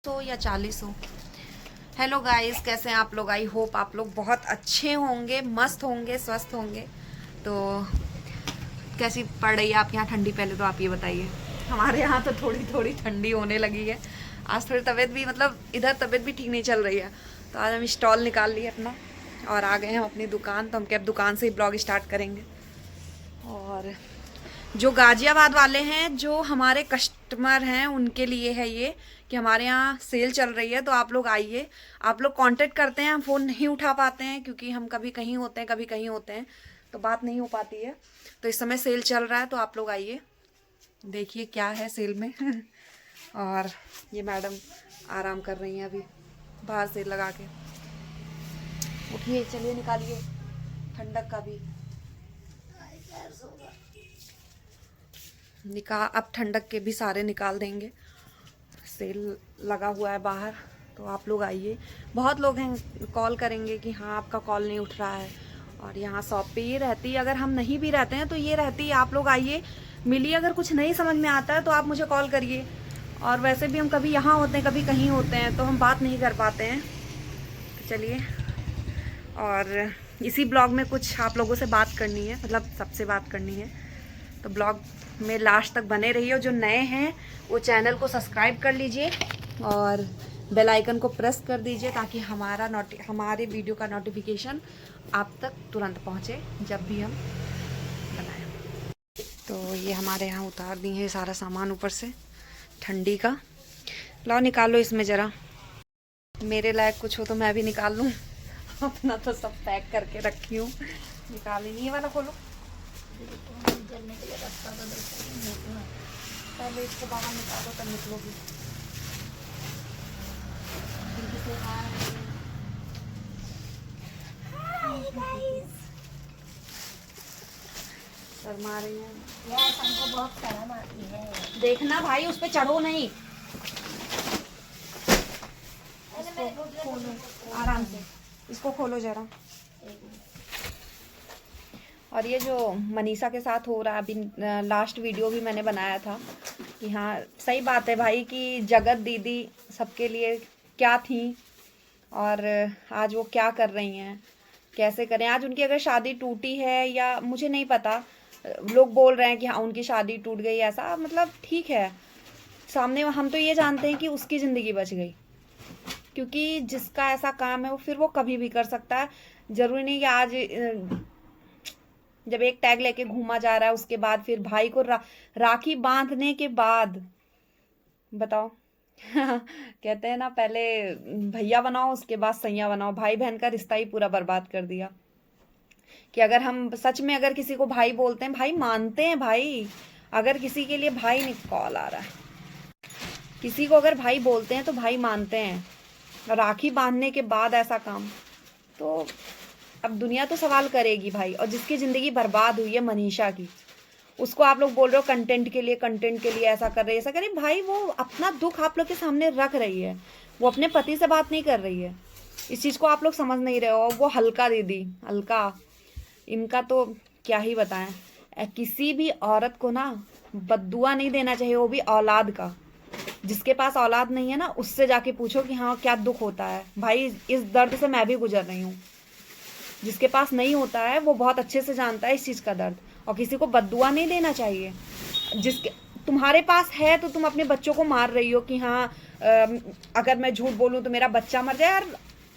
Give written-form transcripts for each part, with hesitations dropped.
हो या 40 हो। हेलो गाइस, कैसे हैं आप लोग? आई होप आप लोग बहुत अच्छे होंगे, मस्त होंगे, स्वस्थ होंगे। तो कैसी पड़ रही है आपके यहाँ ठंडी? पहले तो आप ये बताइए। हमारे यहाँ तो थोड़ी थोड़ी ठंडी होने लगी है। आज थोड़ी तबीयत भी, मतलब इधर तबीयत भी ठीक नहीं चल रही है, तो आज हम स्टॉल निकाल लिए अपना और आ गए हैं अपनी दुकान। तो हम क्या अब दुकान से ही ब्लॉग स्टार्ट करेंगे। और जो गाजियाबाद वाले हैं, जो हमारे कस्टमर हैं, उनके लिए है ये कि हमारे यहाँ सेल चल रही है, तो आप लोग आइए। आप लोग कांटेक्ट करते हैं, हम फ़ोन नहीं उठा पाते हैं क्योंकि हम कभी कहीं होते हैं, कभी कहीं होते हैं, तो बात नहीं हो पाती है। तो इस समय सेल चल रहा है, तो आप लोग आइए, देखिए क्या है सेल में। और ये मैडम आराम कर रही हैं अभी बाहर सेल लगा के। उठिए, चलिए निकालिए ठंडक का भी निकाल। अब ठंडक के भी सारे निकाल देंगे। सेल लगा हुआ है बाहर, तो आप लोग आइए। बहुत लोग हैं, कॉल करेंगे कि हाँ आपका कॉल नहीं उठ रहा है। और यहाँ शॉप पे ये रहती है, अगर हम नहीं भी रहते हैं तो ये रहती है। आप लोग आइए, मिलिए। अगर कुछ नहीं समझ में आता है तो आप मुझे कॉल करिए। और वैसे भी हम कभी यहाँ होते हैं, कभी कहीं होते हैं, तो हम बात नहीं कर पाते हैं। तो चलिए, और इसी ब्लॉग में कुछ आप लोगों से बात करनी है, मतलब सबसे बात करनी है। तो ब्लॉग में लास्ट तक बने रहिए। जो नए हैं वो चैनल को सब्सक्राइब कर लीजिए और बेल आइकन को प्रेस कर दीजिए, ताकि हमारे वीडियो का नोटिफिकेशन आप तक तुरंत पहुंचे जब भी हम बनाएं। तो ये हमारे यहाँ उतार दिए हैं सारा सामान ऊपर से ठंडी का। लाओ निकालो इसमें ज़रा, मेरे लायक कुछ हो तो मैं भी निकाल लूँ। अपना तो सब पैक करके रखी हूँ, निकाल ही नहीं। ये वाला खोलो, जलने के लिए रास्ता पहले इसको बाहर निकालो तब निकलोगी। शर्मा रही है यार, हमको बहुत शर्म आती है। देखना भाई, उस पे चढ़ो नहीं। खोलो आराम से, इसको खोलो जरा। और ये जो मनीषा के साथ हो रहा है, अभी लास्ट वीडियो भी मैंने बनाया था कि हाँ सही बात है भाई कि जगत दीदी सबके लिए क्या थी और आज वो क्या कर रही हैं, कैसे करें। आज उनकी अगर शादी टूटी है या मुझे नहीं पता, लोग बोल रहे हैं कि हाँ उनकी शादी टूट गई, ऐसा मतलब ठीक है। सामने हम तो ये जानते हैं कि उसकी ज़िंदगी बच गई, क्योंकि जिसका ऐसा काम है वो फिर वो कभी भी कर सकता है। ज़रूरी नहीं कि आज जब एक टैग लेके घूमा जा रहा है उसके बाद फिर भाई को राखी बांधने के बाद बताओ। कहते हैं ना, पहले भैया बनाओ उसके बाद सैया बनाओ। भाई बहन का रिश्ता ही पूरा बर्बाद कर दिया। कि अगर हम सच में अगर किसी को भाई बोलते हैं, भाई मानते हैं भाई। अगर किसी के लिए भाई नहीं, कॉल आ रहा है, किसी को अगर भाई बोलते हैं तो भाई मानते हैं। राखी बांधने के बाद ऐसा काम, तो अब दुनिया तो सवाल करेगी भाई। और जिसकी ज़िंदगी बर्बाद हुई है मनीषा की, उसको आप लोग बोल रहे हो कंटेंट के लिए ऐसा कर रही है, ऐसा करे। भाई वो अपना दुख आप लोग के सामने रख रही है, वो अपने पति से बात नहीं कर रही है। इस चीज़ को आप लोग समझ नहीं रहे हो। वो हल्का दीदी, हल्का, इनका तो क्या ही बताएं। किसी भी औरत को ना बद्दुआ नहीं देना चाहिए, वो भी औलाद का। जिसके पास औलाद नहीं है ना, उससे जाके पूछो कि हाँ क्या दुख होता है। भाई इस दर्द से मैं भी गुजर रही हूँ। जिसके पास नहीं होता है वो बहुत अच्छे से जानता है इस चीज़ का दर्द। और किसी को बद्दुआ नहीं देना चाहिए। जिसके तुम्हारे पास है तो तुम अपने बच्चों को मार रही हो कि हाँ अगर मैं झूठ बोलूँ तो मेरा बच्चा मर जाए। यार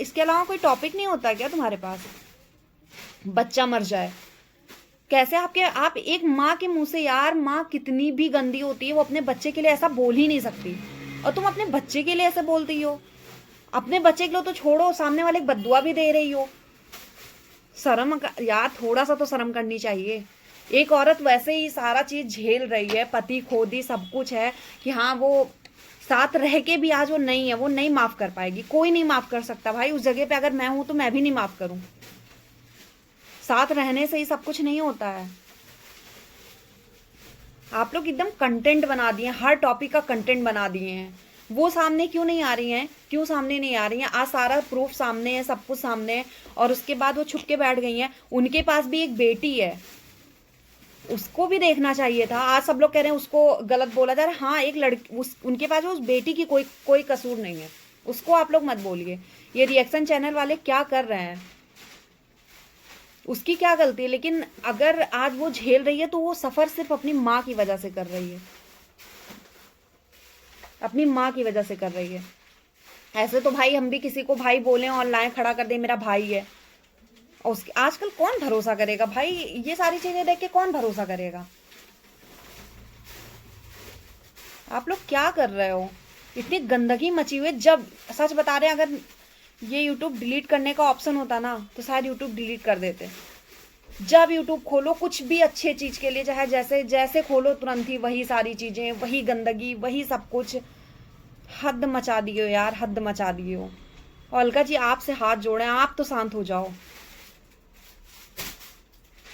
इसके अलावा कोई टॉपिक नहीं होता क्या तुम्हारे पास? बच्चा मर जाए कैसे? आप एक माँ के मुंह से, यार माँ कितनी भी गंदी होती है, वो अपने बच्चे के लिए ऐसा बोल ही नहीं सकती। और तुम अपने बच्चे के लिए ऐसे बोलती हो। अपने बच्चे के लिए तो छोड़ो, सामने वाले बद्दुआ भी दे रही हो। शर्म यार, थोड़ा सा तो शर्म करनी चाहिए। एक औरत वैसे ही सारा चीज झेल रही है, पति खो दी, सब कुछ है कि हाँ वो साथ रह के भी आज वो नहीं है, वो नहीं माफ कर पाएगी। कोई नहीं माफ कर सकता भाई। उस जगह पे अगर मैं हूं तो मैं भी नहीं माफ करूं। साथ रहने से ही सब कुछ नहीं होता है। आप लोग एकदम कंटेंट बना दिए, हर टॉपिक का कंटेंट बना दिए हैं। वो सामने क्यों नहीं आ रही हैं? क्यों सामने नहीं आ रही हैं? आज सारा प्रूफ सामने है, सब कुछ सामने है, और उसके बाद वो छुप के बैठ गई हैं। उनके पास भी एक बेटी है, उसको भी देखना चाहिए था। आज सब लोग कह रहे हैं उसको गलत बोला जा रहा है। हाँ, एक लड़की उनके पास उस बेटी की कोई कोई कसूर नहीं है, उसको आप लोग मत बोलिए। ये रिएक्शन चैनल वाले क्या कर रहे हैं, उसकी क्या गलती है? लेकिन अगर आज वो झेल रही है तो वो सफर सिर्फ अपनी माँ की वजह से कर रही है, अपनी माँ की वजह से कर रही है। ऐसे तो भाई हम भी किसी को भाई बोले और लाए खड़ा कर दे मेरा भाई है, और उसके आजकल कौन भरोसा करेगा भाई? ये सारी चीजें देख के कौन भरोसा करेगा? आप लोग क्या कर रहे हो? इतनी गंदगी मची हुई है। जब सच बता रहे हैं, अगर ये यूट्यूब डिलीट करने का ऑप्शन होता ना तो शायद यूट्यूब डिलीट कर देते। जब यूट्यूब खोलो कुछ भी अच्छे चीज के लिए, चाहे जैसे जैसे खोलो तुरंत ही वही सारी चीजें, वही गंदगी, वही सब कुछ। हद मचा दिए हो यार, हद मचा दिए हो। और अलका जी आपसे हाथ जोड़े, आप तो शांत हो जाओ।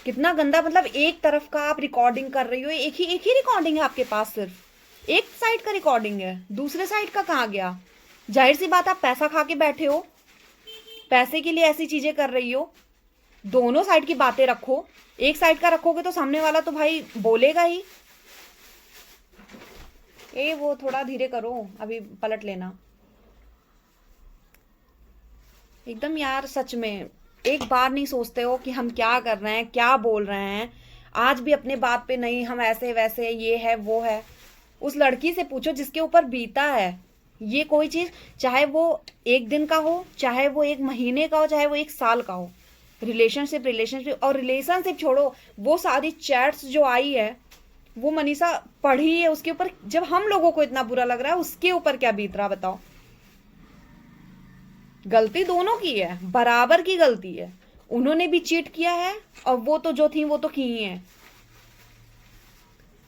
कितना गंदा, मतलब एक तरफ का आप रिकॉर्डिंग कर रही हो, एक ही रिकॉर्डिंग है आपके पास, सिर्फ एक साइड का रिकॉर्डिंग है, दूसरे साइड का कहाँ गया? जाहिर सी बात आप पैसा खा के बैठे हो, पैसे के लिए ऐसी चीजें कर रही हो। दोनों साइड की बातें रखो, एक साइड का रखोगे तो सामने वाला तो भाई बोलेगा ही। वो थोड़ा धीरे करो, अभी पलट लेना। एकदम यार, सच में एक बार नहीं सोचते हो कि हम क्या कर रहे हैं, क्या बोल रहे हैं? आज भी अपने बात पे नहीं, हम ऐसे वैसे, ये है वो है। उस लड़की से पूछो जिसके ऊपर बीता है ये कोई चीज, चाहे वो एक दिन का हो, चाहे वो एक महीने का हो, चाहे वो एक साल का हो। रिलेशनशिप रिलेशनशिप और रिलेशनशिप छोड़ो, वो सारी चैट्स जो आई है वो मनीषा पढ़ी है, उसके ऊपर जब हम लोगों को इतना बुरा लग रहा है, उसके ऊपर क्या बीत रहा बताओ? गलती दोनों की है, बराबर की गलती है। उन्होंने भी चीट किया है और वो तो जो थी वो तो की ही है।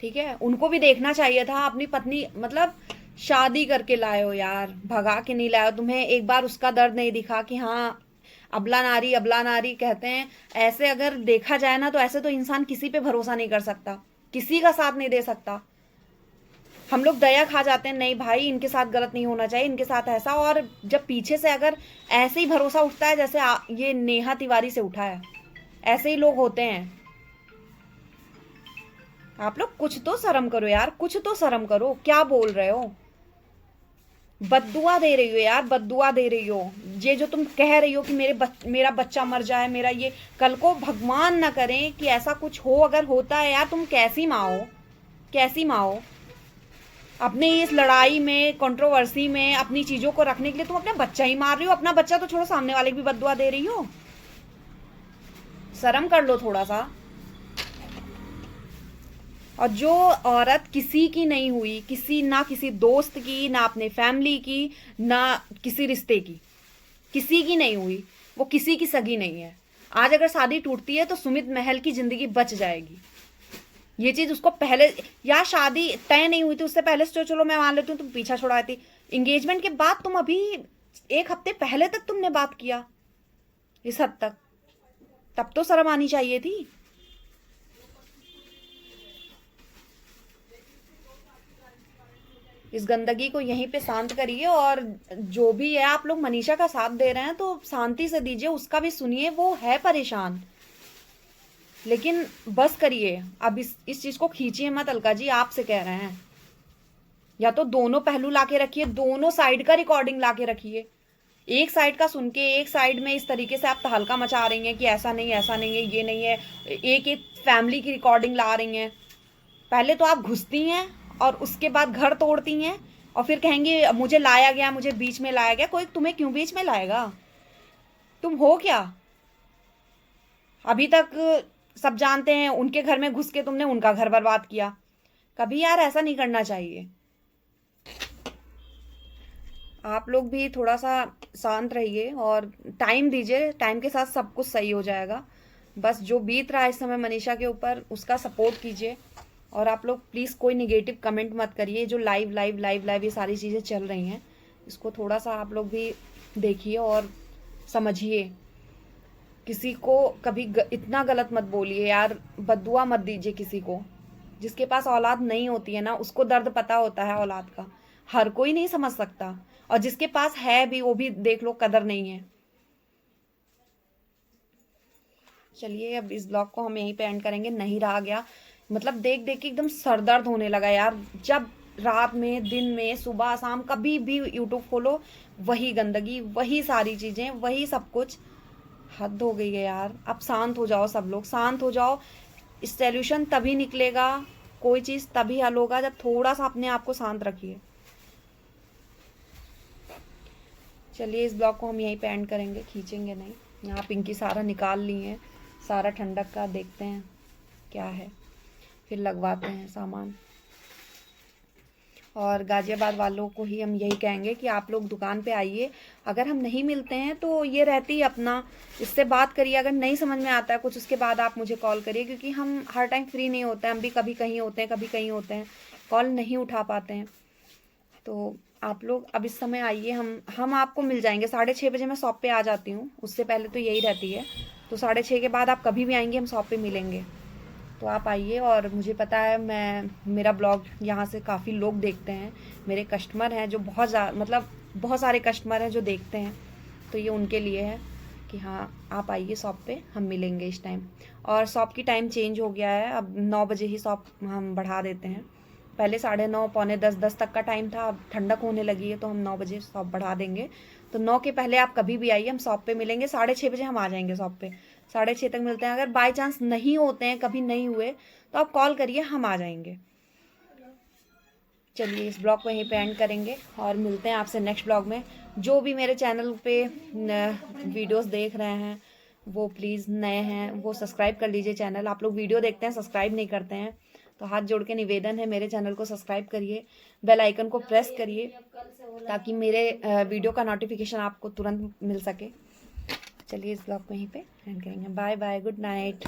ठीक है, उनको भी देखना चाहिए था। अपनी पत्नी मतलब शादी करके लाए हो यार, भगा के नहीं लाए हो। तुम्हें एक बार उसका दर्द नहीं दिखा कि हाँ अबला नारी कहते हैं। ऐसे अगर देखा जाए ना तो ऐसे तो इंसान किसी पे भरोसा नहीं कर सकता, किसी का साथ नहीं दे सकता। हम लोग दया खा जाते हैं, नहीं भाई इनके साथ गलत नहीं होना चाहिए, इनके साथ ऐसा। और जब पीछे से अगर ऐसे ही भरोसा उठता है जैसे ये नेहा तिवारी से उठा है, ऐसे ही लोग होते हैं। आप लोग कुछ तो शर्म करो यार, कुछ तो शर्म करो। क्या बोल रहे हो? बद्दुआ दे रही हो यार, बद्दुआ दे रही हो। ये जो तुम कह रही हो कि मेरा बच्चा मर जाए, मेरा ये, कल को भगवान ना करें कि ऐसा कुछ हो। अगर होता है यार, तुम कैसी माँ हो, कैसी माँ हो? अपने इस लड़ाई में, कंट्रोवर्सी में अपनी चीजों को रखने के लिए तुम अपना बच्चा ही मार रही हो। अपना बच्चा तो छोड़ो, सामने वाले की भी बद्दुआ दे रही हो। शर्म कर लो थोड़ा सा। और जो औरत किसी की नहीं हुई, किसी दोस्त की, ना अपने फैमिली की, ना किसी रिश्ते की, किसी की नहीं हुई, वो किसी की सगी नहीं है। आज अगर शादी टूटती है तो सुमित महल की जिंदगी बच जाएगी। ये चीज उसको पहले, या शादी तय नहीं हुई थी उससे पहले से, चलो मैं मान लेती हूँ तुम पीछा छुड़ाती। एंगेजमेंट के बाद तुम अभी एक हफ्ते पहले तक तुमने बात किया इस हद तक, तब तो शर्म आनी चाहिए थी। इस गंदगी को यहीं पे शांत करिए। और जो भी है, आप लोग मनीषा का साथ दे रहे हैं तो शांति से दीजिए, उसका भी सुनिए, वो है परेशान। लेकिन बस करिए अब, इस चीज को खींचिए मत। अलका जी आपसे कह रहे हैं, या तो दोनों पहलू लाके रखिए, दोनों साइड का रिकॉर्डिंग लाके रखिए। एक साइड का सुन के एक साइड में इस तरीके से आप तहलका मचा रही हैं कि ऐसा नहीं है, ये नहीं है। एक एक फैमिली की रिकॉर्डिंग ला रही हैं। पहले तो आप घुसती हैं और उसके बाद घर तोड़ती हैं, और फिर कहेंगी मुझे लाया गया, मुझे बीच में लाया गया। कोई तुम्हें क्यों बीच में लाएगा? तुम हो क्या? अभी तक सब जानते हैं, उनके घर में घुस के तुमने उनका घर बर्बाद किया। कभी यार ऐसा नहीं करना चाहिए। आप लोग भी थोड़ा सा शांत रहिए और टाइम दीजिए, टाइम के साथ सब कुछ सही हो जाएगा। बस जो बीत रहा है इस समय मनीषा के ऊपर, उसका सपोर्ट कीजिए। और आप लोग प्लीज़ कोई निगेटिव कमेंट मत करिए। जो लाइव लाइव लाइव लाइव ये सारी चीज़ें चल रही हैं, इसको थोड़ा सा आप लोग भी देखिए और समझिए। किसी को कभी इतना गलत मत बोलिए यार, बद्दुआ मत दीजिए किसी को। जिसके पास औलाद नहीं होती है ना, उसको दर्द पता होता है औलाद का। हर कोई नहीं समझ सकता, और जिसके पास है भी वो भी देख लो कदर नहीं है। चलिए अब इस ब्लॉग को हम यहीं पे एंड करेंगे, नहीं रहा गया। मतलब देख देख के एकदम सर दर्द होने लगा यार। जब रात में, दिन में, सुबह शाम कभी भी यूट्यूब खोलो, वही गंदगी, वही सारी चीजें, वही सब कुछ। हद हो गई है यार। अब शांत हो जाओ, सब लोग शांत हो जाओ। इस सॉल्यूशन तभी निकलेगा, कोई चीज तभी हल होगा जब थोड़ा सा अपने आप को शांत रखिए। चलिए इस ब्लॉग को हम यहीं पे एंड करेंगे, खींचेंगे नहीं। यहाँ पिंकी सारा निकाल ली है, सारा ठंडक का। देखते हैं क्या है, फिर लगवाते हैं सामान। और गाजियाबाद वालों को ही हम यही कहेंगे कि आप लोग दुकान पे आइए। अगर हम नहीं मिलते हैं तो ये रहती ही अपना, इससे बात करिए। अगर नहीं समझ में आता है कुछ, उसके बाद आप मुझे कॉल करिए, क्योंकि हम हर टाइम फ्री नहीं होते हैं। हम भी कभी कहीं होते हैं, कभी कहीं होते हैं, कॉल नहीं उठा पाते हैं। तो आप लोग अब इस समय आइए, हम आपको मिल जाएंगे। 6:30 बजे मैं शॉप पे आ जाती हूँ, उससे पहले तो यही रहती है। तो 6:30 के बाद आप कभी भी आएंगे, हम शॉप पे मिलेंगे। तो आप आइए। और मुझे पता है, मेरा ब्लॉग यहाँ से काफ़ी लोग देखते हैं, मेरे कस्टमर हैं जो मतलब बहुत सारे कस्टमर हैं जो देखते हैं। तो ये उनके लिए है कि हाँ आप आइए शॉप पे, हम मिलेंगे इस टाइम। और शॉप की टाइम चेंज हो गया है, अब 9 बजे ही शॉप हम बढ़ा देते हैं। पहले 9:30, पौने 10 तक का टाइम था। अब ठंडक होने लगी है तो हम 9 बजे शॉप बढ़ा देंगे। तो 9 के पहले आप कभी भी आइए, हम शॉप पे मिलेंगे। 6:30 बजे हम आ जाएंगे शॉप पे, 6:30 तक मिलते हैं। अगर बाई चांस नहीं होते हैं, कभी नहीं हुए, तो आप कॉल करिए, हम आ जाएंगे। चलिए इस ब्लॉग को यहीं पे एंड करेंगे और मिलते हैं आपसे नेक्स्ट ब्लॉग में। जो भी मेरे चैनल पे वीडियोस देख रहे हैं, वो प्लीज़ नए हैं वो सब्सक्राइब कर लीजिए चैनल। आप लोग वीडियो देखते हैं, सब्सक्राइब नहीं करते हैं, तो हाथ जोड़ के निवेदन है, मेरे चैनल को सब्सक्राइब करिए, बेल आइकन को प्रेस करिए, ताकि मेरे वीडियो का नोटिफिकेशन आपको तुरंत मिल सके। चलिए इस ब्लॉग को यहीं पे एंड करेंगे। Bye bye, good night.